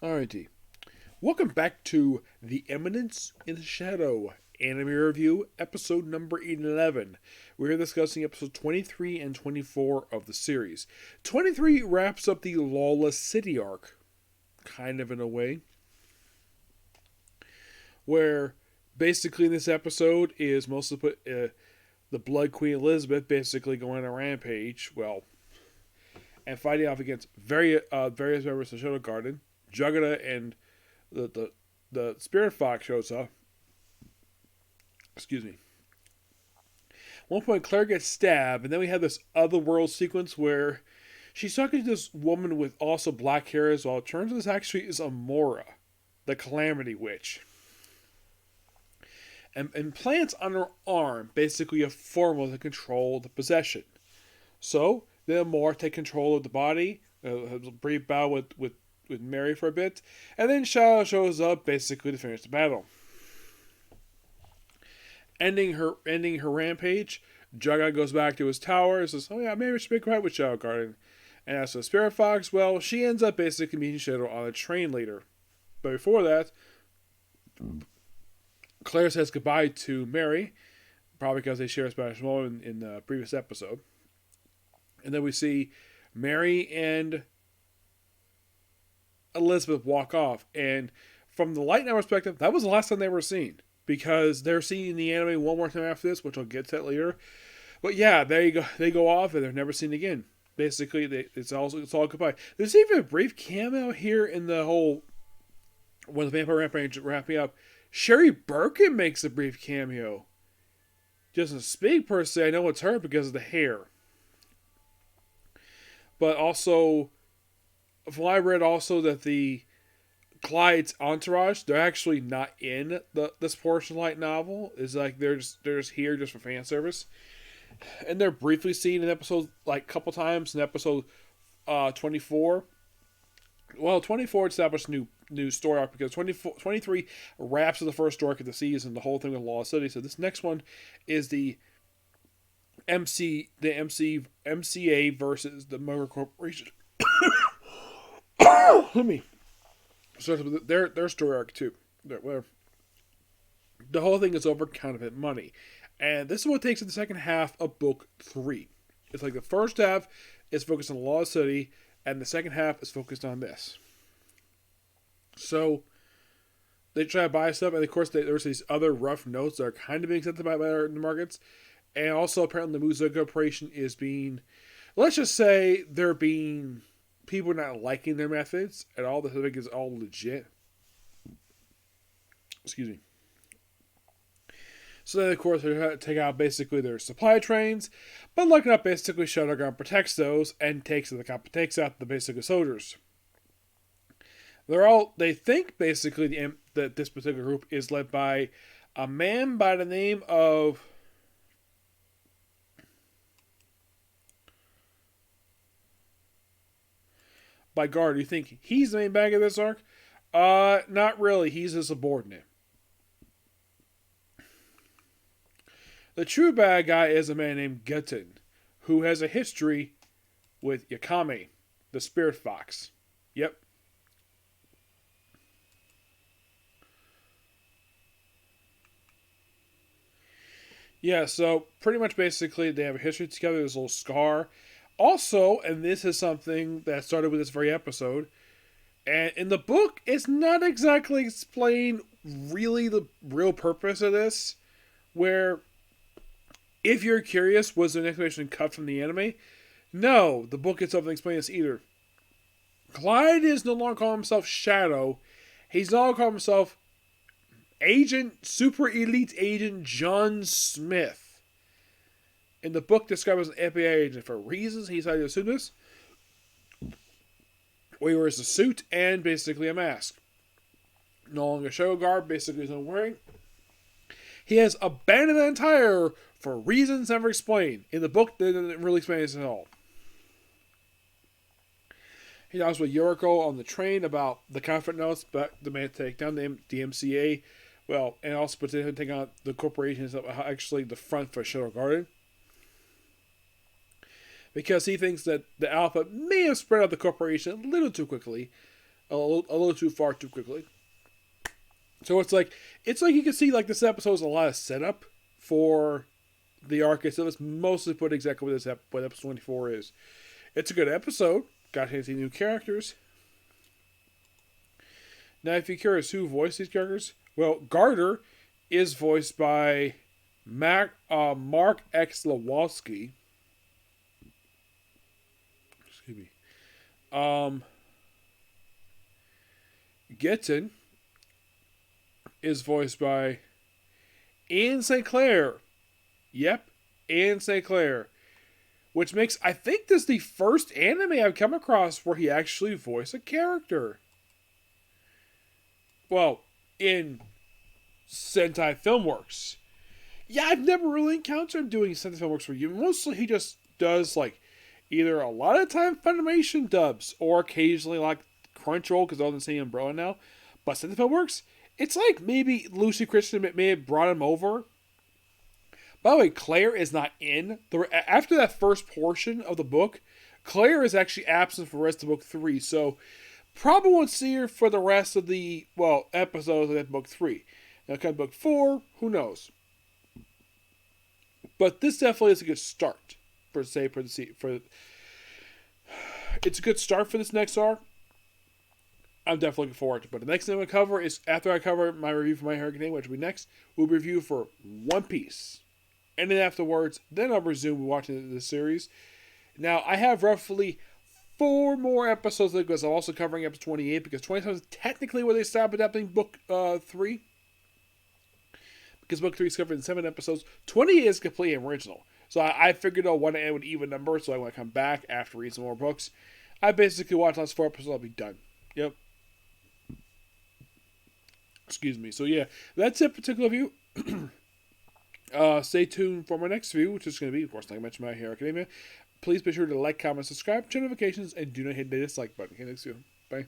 Alrighty. Welcome back to The Eminence in the Shadow anime review, episode number 11. We're discussing episode 23 and 24 of the series. 23 wraps up the Lawless City arc, kind of in a way, where basically in this episode is mostly put the Blood Queen Elizabeth basically going on a rampage, and fighting off against various members of the Shadow Garden. Juggernaut and the Spirit Fox shows up. Excuse me. At one point, Claire gets stabbed, and then we have this otherworld sequence where she's talking to this woman with also black hair as well. It turns out this actually is Amora, the Calamity Witch. And implants on her arm basically a formula to control the possession. So, then Amora take control of the body, has a brief bout with Mary for a bit, and then Shadow shows up basically to finish the battle. Ending her rampage, Juggernaut goes back to his tower and says, "Oh yeah, maybe we should make right with Shadow Garden." And as for the Spirit Fox, well, she ends up basically meeting Shadow on a train later. But before that, Claire says goodbye to Mary, probably because they share a Spanish moment in the previous episode. And then we see Mary and Elizabeth walk off, and from the Light Now perspective, that was the last time they were seen, because they're seeing the anime one more time after this, which I'll get to that later. But yeah, there you go. They go off, and they're never seen again. Basically, it's all goodbye. There's even a brief cameo here in the whole when the Vampire Rampage wrapping up. Sherry Birkin makes a brief cameo. Doesn't speak per se. I know it's her because of the hair, but also, from what I read also that the Clyde's entourage, they're actually not in this portion of the light novel. It's like they're just here just for fan service. And they're briefly seen in episodes, like a couple times in episode 24. Well, 24 established new story arc because 23 wraps up the first arc of the season, the whole thing with Lost City. So this next one is the MCA versus the Murder Corporation. Let me. So their story arc too, where the whole thing is over counterfeit money, and this is what takes in the second half of book 3. It's like the first half is focused on Lost City, and the second half is focused on this. So they try to buy stuff, and of course there's these other rough notes that are kind of being accepted by the markets, and also apparently the Musa Corporation is being, let's just say, they're being. People not liking their methods at all. The thing is all legit. Excuse me. So then, of course, they try to take out basically their supply trains, but lucky enough, basically, Shadowgun protects those and takes out the basic soldiers. They think basically that this particular group is led by a man by the name of. By guard, you think he's the main bag of this arc? Not really. He's a subordinate. The true bad guy is a man named Guten, who has a history with Yakame, the Spirit Fox. Yep. Yeah, so pretty much basically they have a history together. There's a little scar. Also, and this is something that started with this very episode, and in the book, it's not exactly explained really the real purpose of this, where, if you're curious, was there an explanation cut from the anime? No, the book itself doesn't explain this either. Clyde is no longer calling himself Shadow. He's no longer calling himself Super Elite Agent John Smith. In the book, described as an FBI agent. For reasons he decided to assume this, where he wears a suit and basically a mask. No longer show guard, basically is not wearing. He has abandoned the entire for reasons never explained. In the book, they didn't really explain this at all. He talks with Yoriko on the train about the conflict notes, but the man take down the MCA. Well, and also potentially take on the corporations that are actually the front for Shadow Garden. Because he thinks that the Alpha may have spread out the corporation a little too quickly, a little too far too quickly. So it's like you can see like this episode is a lot of setup for the arc itself. It's mostly put exactly what episode 24 is. It's a good episode. Got to see new characters. Now, if you're curious who voiced these characters, well, Garter is voiced by Mark X. Lewalski. Excuse me. Getson is voiced by Ian St. Clair. Yep, Ian St. Clair. Which makes, I think this is the first anime I've come across where he actually voiced a character. Well, in Sentai Filmworks. Yeah, I've never really encountered him doing Sentai Filmworks for you. Mostly he just does like either a lot of time Funimation dubs or occasionally like Crunchyroll because they're all in the same umbrella now. But Sentai Filmworks, it's like maybe Lucy Christian may have brought him over. By the way, Claire is not in. After that first portion of the book, Claire is actually absent for the rest of book 3. So probably won't see her for the rest of the, episodes of that book 3. Now, kind of book 4, who knows? But this definitely is a good start, it's a good start for this next arc. I'm definitely looking forward to it. But the next thing I'm going to cover is, after I cover my review for My Hero Academia, which will be next, we'll review for One Piece. And then afterwards, then I'll resume watching the series. Now, I have roughly 4 more episodes because I'm also covering episode 28, because 27 is technically where they stop adapting book 3. Because book 3 is covered in 7 episodes. 28 is completely original. So I figured I want to end with even numbers, so I want to come back after reading some more books. I basically watch the last 4 episodes, I'll be done. Yep. Excuse me. So yeah, that's it particular view. Stay tuned for my next review, which is going to be, of course, like I mentioned, My Hero Academia. Please be sure to like, comment, subscribe, turn notifications, and do not hit the dislike button. Okay, next video. Bye.